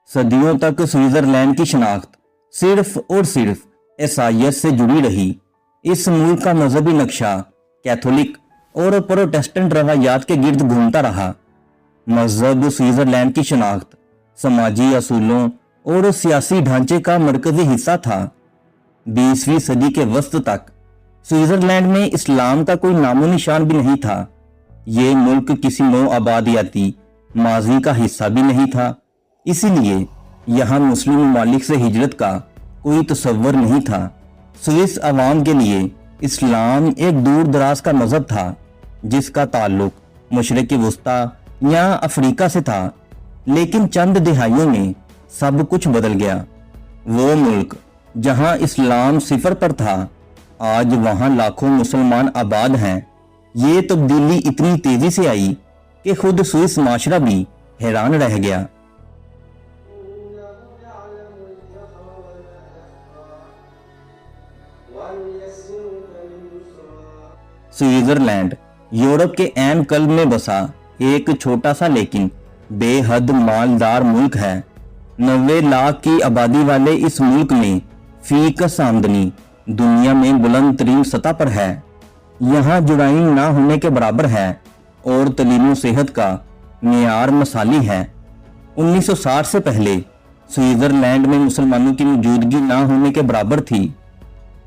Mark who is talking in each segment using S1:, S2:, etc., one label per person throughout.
S1: सदियों तक स्विट्जरलैंड की शनाख्त सिर्फ और सिर्फ ईसाइयत से जुड़ी रही। इस मुल्क का मजहबी नक्शा कैथोलिक और प्रोटेस्टेंट रवायात के गिर्द घूमता रहा। मजहब स्विट्जरलैंड की शनाख्त समाजी असूलों और सियासी ढांचे का मरकजी हिस्सा था। 20वीं सदी के वस्त तक स्विट्जरलैंड में इस्लाम का कोई नामो निशान भी नहीं था। ये मुल्क किसी नौ आबादियाती माजी का हिस्सा भी नहीं था, इसीलिए यहाँ मुस्लिम ममालिक से हिजरत का कोई तसव्वुर नहीं था। स्विस अवाम के लिए इस्लाम एक दूर दराज का मजहब था, जिसका ताल्लुक मशरिक़ वस्ता या अफ्रीका से था। लेकिन चंद दिहाइयों में सब कुछ बदल गया। वो मुल्क जहां इस्लाम सिफर पर था, आज वहां लाखों मुसलमान आबाद हैं। ये तब्दीली इतनी तेजी से आई कि खुद स्विस माशरा भी हैरान रह गया। स्विट्जरलैंड यूरोप के ऐन कल्ब में बसा एक छोटा सा लेकिन बेहद मालदार मुल्क है। 90 लाख की आबादी वाले इस मुल्क में फीकस आमदनी दुनिया में बुलंद तरीन सतह पर है। यहाँ जुराइम ना होने के बराबर है और तलीम सेहत का मेयार मसाली है। 1960 से पहले स्विट्जरलैंड में मुसलमानों की मौजूदगी ना होने के बराबर थी।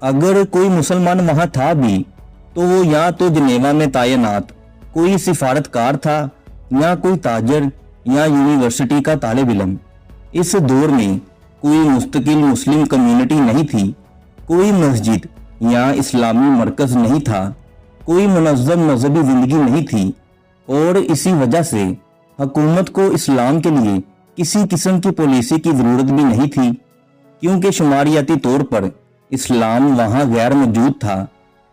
S1: अगर कोई मुसलमान वहां था भी तो वो या तो जनेवा में तैनात कोई सिफारतकार था या कोई ताजर या यूनिवर्सिटी का तालिब इल्म। इस दौर में कोई मुस्तकिल मुस्लिम कम्युनिटी नहीं थी, कोई मस्जिद या इस्लामी मरकज नहीं था, कोई मुनज़्ज़म मजहबी जिंदगी नहीं थी और इसी वजह से हुकूमत को इस्लाम के लिए किसी किस्म की पॉलिसी की ज़रूरत भी नहीं थी, क्योंकि शुमारियाती तौर पर इस्लाम वहाँ गैर मौजूद था।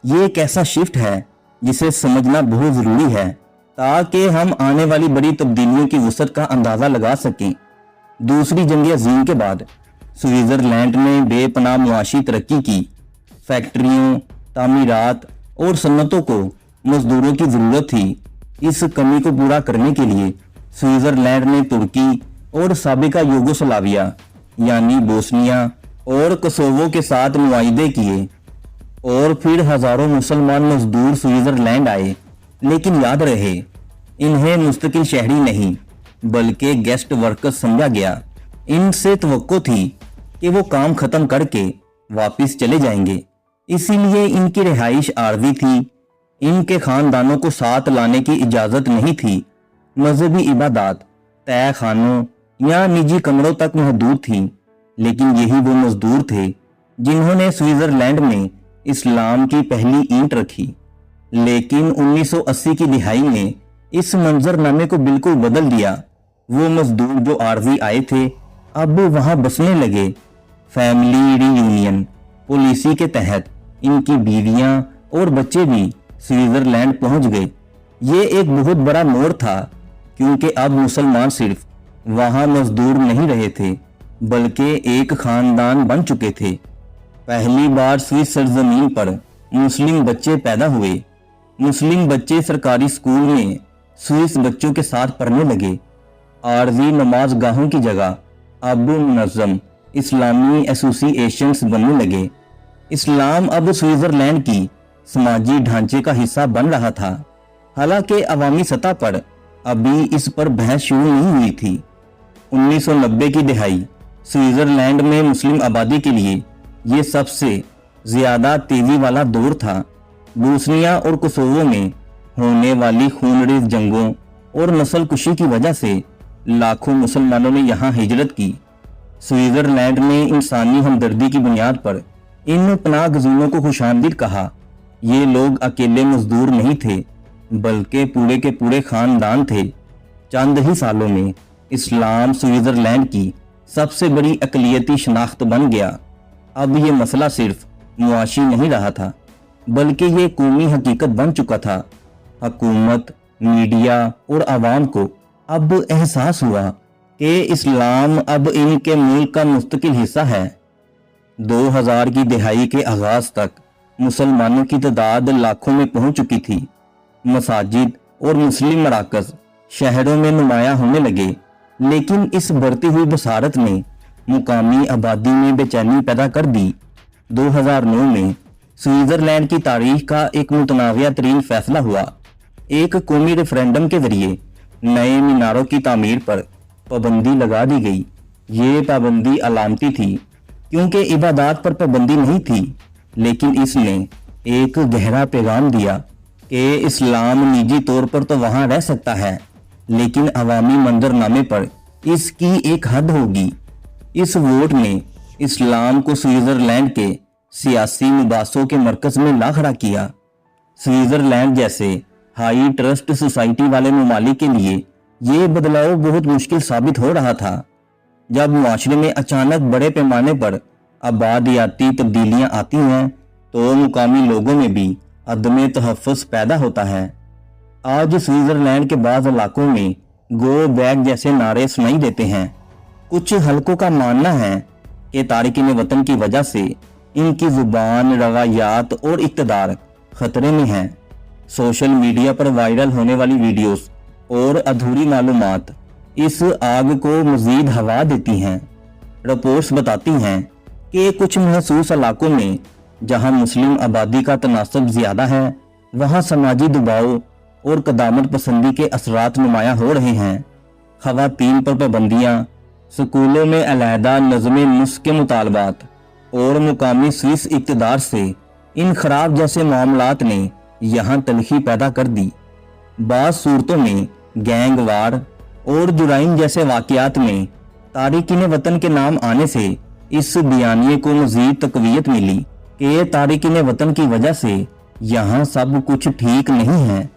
S1: ये एक ऐसा शिफ्ट है जिसे समझना बहुत ज़रूरी है ताकि हम आने वाली बड़ी तब्दीलियों की वसअत का अंदाज़ा लगा सकें। दूसरी जंग अज़ीम के बाद स्विट्जरलैंड ने बेपनाह मुआशी तरक्की की। फैक्ट्रियों, तामीरात और सन्नतों को मजदूरों की ज़रूरत थी। इस कमी को पूरा करने के लिए स्विट्जरलैंड ने तुर्की और साबिका यूगोस्लाविया यानी बोस्निया और कोसोवो के साथ मुआहिदे किए और फिर हजारों मुसलमान मजदूर स्विट्जरलैंड आए। लेकिन याद रहे, इन्हें मुस्तकिल शहरी नहीं बल्कि गेस्ट वर्कर्स समझा गया। इनसे तवक्को थी कि वो काम खत्म करके वापस चले जाएंगे, इसीलिए इनकी रिहाइश आर्जी थी। इनके खानदानों को साथ लाने की इजाज़त नहीं थी। मजहबी इबादत तय खानों या निजी कमरों तक महदूद थी। लेकिन यही वो मजदूर थे जिन्होंने स्विट्जरलैंड में इस्लाम की पहली ईंट रखी। लेकिन 1980 की दिहाई ने इस मंजरनामे को बिल्कुल बदल दिया। वो मजदूर जो आर्जी आए थे अब वहां बसने लगे। फैमिली रीयूनियन पॉलिसी के तहत इनकी बीवियां और बच्चे भी स्विट्जरलैंड पहुंच गए। ये एक बहुत बड़ा मोड़ था, क्योंकि अब मुसलमान सिर्फ वहां मजदूर नहीं रहे थे बल्कि एक खानदान बन चुके थे। पहली बार स्विस सरजमीन पर मुस्लिम बच्चे पैदा हुए। मुस्लिम बच्चे सरकारी स्कूल में स्विस बच्चों के साथ पढ़ने लगे। आर्जी नमाज गाहों की जगह अब मुनज़्ज़म इस्लामी एसोसिएशंस बनने लगे। इस्लाम अब स्विट्जरलैंड की समाजी ढांचे का हिस्सा बन रहा था। हालांकि अवामी सतह पर अभी इस पर बहस शुरू नहीं हुई थी। 1990 की दिहाई स्विट्जरलैंड में मुस्लिम आबादी के लिए ये सबसे ज्यादा तेजी वाला दौर था। बोस्निया और कोसोवो में होने वाली खूनरेज जंगों और नस्ल कुशी की वजह से लाखों मुसलमानों ने यहाँ हिजरत की। स्विट्जरलैंड ने इंसानी हमदर्दी की बुनियाद पर इन पनाह गज़ीनों को खुशामदीद कहा। ये लोग अकेले मजदूर नहीं थे बल्कि पूरे के पूरे खानदान थे। चंद ही सालों में इस्लाम स्विट्जरलैंड की सबसे बड़ी अक़लियती शनाख्त बन गया। अब ये मसला सिर्फ मुआशी नहीं रहा था बल्कि ये कौमी हकीकत बन चुका था। हुकूमत, मीडिया और आवाम को अब एहसास हुआ कि इस्लाम अब इनके मुल्क का मुस्तकिल हिस्सा है। 2000 की दिहाई के आगाज तक मुसलमानों की तादाद लाखों में पहुंच चुकी थी। मसाजिद और मुस्लिम मराकज़ शहरों में नुमायां होने लगे। लेकिन इस बढ़ती हुई बसारत ने मुकामी आबादी में बेचैनी पैदा कर दी। 2009 में स्विट्जरलैंड की तारीख का एक मुतनाज़िया तरीन फैसला हुआ। एक कौमी रेफरेंडम के जरिए नए मीनारों की तामीर पर पाबंदी लगा दी गई। ये पाबंदी अलामती थी क्योंकि इबादत पर पाबंदी नहीं थी, लेकिन इसने एक गहरा पैगाम दिया कि इस्लाम निजी तौर पर तो वहाँ रह सकता है, लेकिन अवामी मंजरनामे पर इसकी एक हद होगी। इस वोट ने इस्लाम को स्विट्जरलैंड के सियासी मुबासों के मरकज में ला खड़ा किया। स्विट्जरलैंड जैसे हाई ट्रस्ट सोसाइटी वाले ममालिक के लिए ये बदलाव बहुत मुश्किल साबित हो रहा था। जब मुआशरे में अचानक बड़े पैमाने पर आबादियाती तब्दीलियां आती हैं तो मुकामी लोगों में भी अदम तहफ़्फ़ुज़ पैदा होता है। आज स्विट्जरलैंड के बाद इलाकों में गो बैक जैसे नारे सुनाई देते हैं। कुछ हलकों का मानना है कि तारिकीन वतन की वजह से इनकी जुबान, रवायात और इक़्तिदार खतरे में हैं। सोशल मीडिया पर वायरल होने वाली वीडियोस और अधूरी मालूमात इस आग को मजीद हवा देती हैं। रिपोर्ट्स बताती हैं कि कुछ महसूस इलाकों में जहां मुस्लिम आबादी का तनासब ज़्यादा है, वहां समाजी दबाव और कदामत पसंदी के असरात नुमायां हो रहे हैं। ख़वातीन पर पाबंदियाँ, स्कूलों में अलहदा नज़्म मुस्क के मुतालबात और मुकामी स्विस इक़्तिदार से इन खराब जैसे मामलात ने यहाँ तलखी पैदा कर दी। बाज़ सूरतों में गैंग वार और जुराइम जैसे वाक़यात में तारिकीन वतन के नाम आने से इस बयानिए को मज़ीद तक़वियत मिली कि तारिकीन वतन की वजह से यहाँ सब कुछ ठीक नहीं है।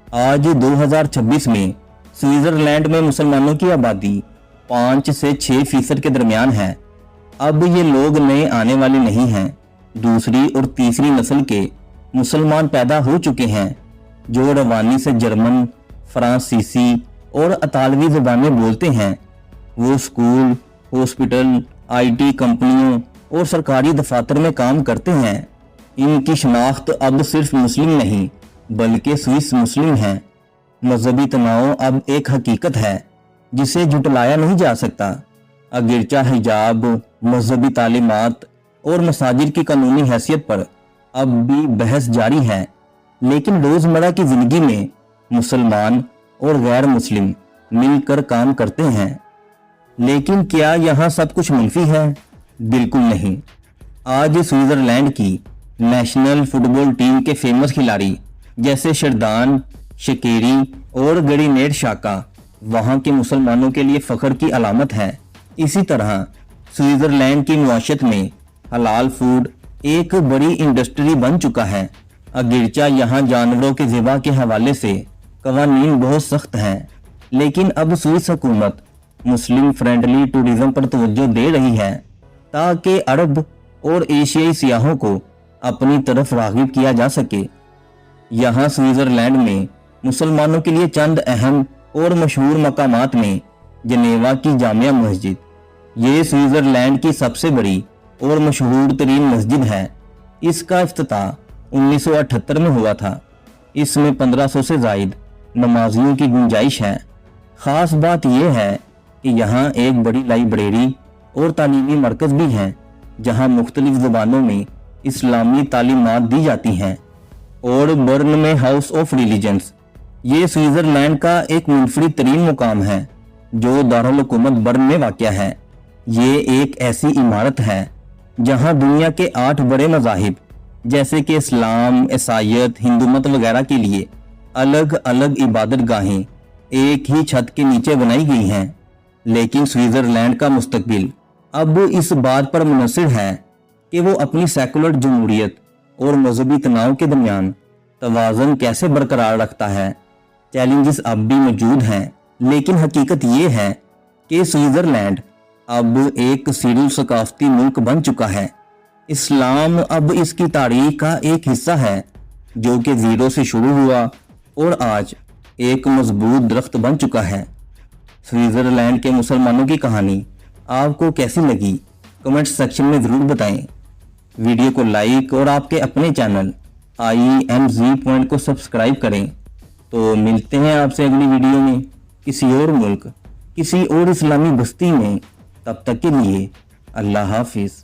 S1: आज 2026 में स्विट्जरलैंड में मुसलमानों की आबादी 5 से 6% के दरमियान है। अब ये लोग नए आने वाले नहीं हैं। दूसरी और तीसरी नस्ल के मुसलमान पैदा हो चुके हैं जो रवानी से जर्मन, फ्रांसीसी और इतालवी ज़बानें बोलते हैं। वो स्कूल, हॉस्पिटल, IT कंपनियों और सरकारी दफातर में काम करते हैं। इनकी शनाख्त अब सिर्फ मुस्लिम नहीं बल्कि स्विस मुस्लिम है। मजहबी तनाव अब एक हकीकत है जिसे झुटलाया नहीं जा सकता। अगिरचा हिजाब, मजहबी तालीमात और मसाजिद की कानूनी हैसियत पर अब भी बहस जारी है, लेकिन रोज़मर्रा की ज़िंदगी में मुसलमान और गैर मुस्लिम मिलकर काम करते हैं। लेकिन क्या यहाँ सब कुछ मुनफी है? बिल्कुल नहीं। आज स्विट्जरलैंड की नेशनल फुटबॉल टीम के फेमस खिलाड़ी जैसे शरदान, शकीरी और गरीनेड शाका वहाँ के मुसलमानों के लिए फ़ख्र की अलामत है। इसी तरह स्विट्जरलैंड की मुआशरत में हलाल फूड एक बड़ी इंडस्ट्री बन चुका है। अगिरचा यहाँ जानवरों के ज़िबा के हवाले से कवानीन बहुत सख्त हैं, लेकिन अब स्विस हुकूमत मुस्लिम फ्रेंडली टूरिज्म पर तवज्जो दे रही है ताकि अरब और एशियाई सियाहों को अपनी तरफ राग़िब किया जा सके। यहाँ स्विट्जरलैंड में मुसलमानों के लिए चंद अहम और मशहूर मकामात में जनेवा की जामिया मस्जिद, ये स्विट्जरलैंड की सबसे बड़ी और मशहूर तरीन मस्जिद है। इसका इफ्तिताह 1978 में हुआ था। इसमें 1500 से ज़ायद नमाजियों की गुंजाइश है। ख़ास बात यह है कि यहाँ एक बड़ी लाइब्रेरी और तालीमी मरकज़ भी हैं जहाँ मुख्तलिफ ज़बानों में इस्लामी तालीमात दी जाती हैं। और बर्न में हाउस ऑफ रिलीजन्स, ये स्विट्जरलैंड का एक मुनफरिद तरीन मुकाम है जो दारुल हुकूमत बर्न में वाक़या है। ये एक ऐसी इमारत है जहाँ दुनिया के 8 बड़े मज़ाहिब जैसे कि इस्लाम, ईसाईयत, हिंदूमत वगैरह के लिए अलग अलग इबादत गाहें एक ही छत के नीचे बनाई गई हैं। लेकिन स्विट्जरलैंड का मुस्तकबिल अब इस बात पर मुनहसर है कि वो अपनी सेकुलर जमहूरियत और मजहबी तनाव के दरमियान तवाज़ुन कैसे बरकरार रखता है। चैलेंजेस अब भी मौजूद हैं, लेकिन हकीकत ये है कि स्विट्जरलैंड अब एक सीरियल सकाफती मुल्क बन चुका है। इस्लाम अब इसकी तारीख का एक हिस्सा है जो कि ज़ीरो से शुरू हुआ और आज एक मजबूत दरख्त बन चुका है। स्विट्जरलैंड के मुसलमानों की कहानी आपको कैसी लगी कमेंट सेक्शन में ज़रूर बताएं। वीडियो को लाइक और आपके अपने चैनल IMZ पॉइंट को सब्सक्राइब करें। तो मिलते हैं आपसे अगली वीडियो में किसी और मुल्क کسی اور اسلامی بستی میں۔ تب تک کے لیے اللہ حافظ۔